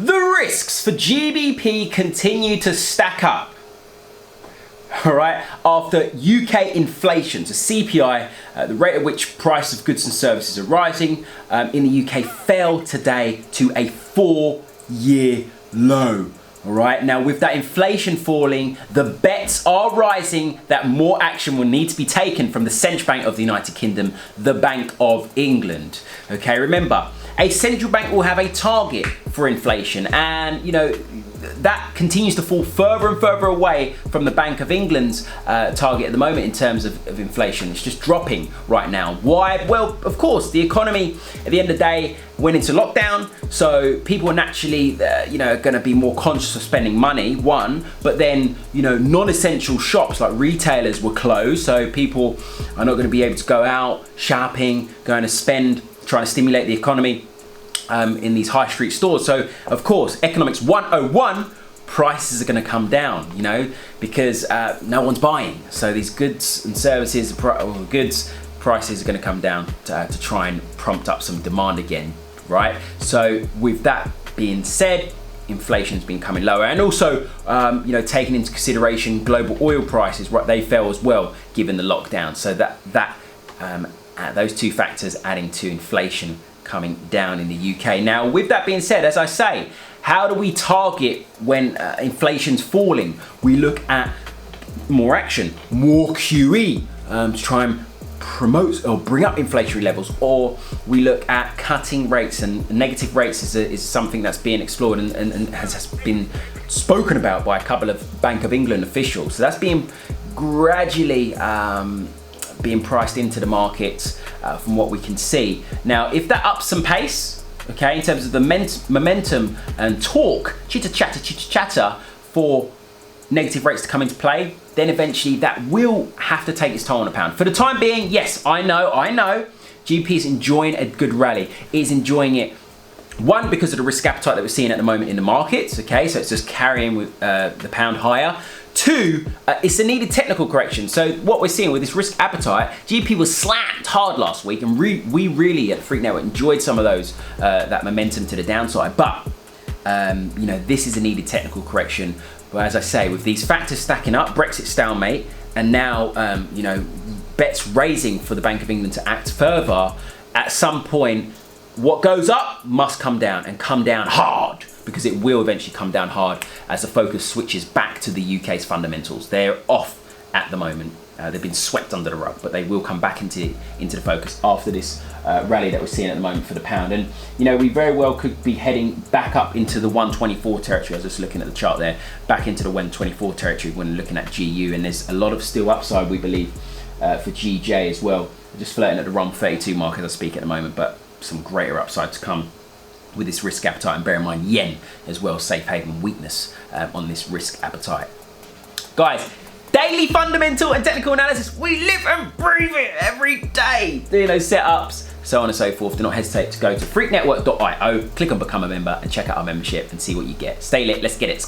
The risks for GBP continue to stack up. All right, after UK inflation, so CPI, the rate at which price of goods and services are rising in the UK fell today to a 4-year low. All right, now with that inflation falling, the bets are rising that more action will need to be taken from the Central Bank of the United Kingdom, the Bank of England. Okay, remember, a central bank will have a target for inflation, and you know, that continues to fall further and further away from the Bank of England's target at the moment in terms of inflation. It's just dropping right now. Why? Well, of course, the economy at the end of the day went into lockdown, so people are naturally, going to be more conscious of spending money, one, but then, non-essential shops like retailers were closed, so people are not going to be able to go out shopping, going to spend, trying to stimulate the economy in these high street stores. So of course, economics 101, prices are going to come down, because no one's buying. So these goods and services, prices are going to come down to try and prompt up some demand again, right? So with that being said, inflation's been coming lower, and also taking into consideration global oil prices, right? They fell as well given the lockdown. So those two factors adding to inflation coming down in the UK. Now, with that being said, as I say, how do we target when inflation's falling? We look at more action, more QE to try and promote or bring up inflationary levels, or we look at cutting rates, and negative rates is something that's being explored and has been spoken about by a couple of Bank of England officials. So that's being gradually being priced into the markets from what we can see. Now, if that ups some pace, okay, in terms of the momentum and talk, chitter chatter for negative rates to come into play, then eventually that will have to take its toll on the pound. For the time being, yes, I know, GBP is enjoying a good rally. It is enjoying it, one, because of the risk appetite that we're seeing at the moment in the markets, okay, so it's just carrying with the pound higher. Two, it's a needed technical correction. So what we're seeing with this risk appetite, GBP was slammed hard last week, and we really at Freak Network enjoyed some of those, that momentum to the downside. But, this is a needed technical correction. But as I say, with these factors stacking up, Brexit stalemate, and now, bets raising for the Bank of England to act further, at some point, what goes up must come down, and come down hard, because it will eventually come down hard as the focus switches back to the UK's fundamentals. They're off at the moment. They've been swept under the rug, but they will come back into the focus after this rally that we're seeing at the moment for the pound. And, we very well could be heading back up into the 124 territory. I was just looking at the chart there, back into the 124 territory when looking at GU, and there's a lot of still upside, we believe, for GJ as well. We're just flirting at the 132 mark as I speak at the moment, but some greater upside to come with this risk appetite, and bear in mind yen as well, safe haven weakness on this risk appetite. Guys, daily fundamental and technical analysis, we live and breathe it every day, doing those setups, so on and so forth. Do not hesitate to go to freaknetwork.io, click on become a member, and check out our membership and see what you get. Stay lit, let's get it.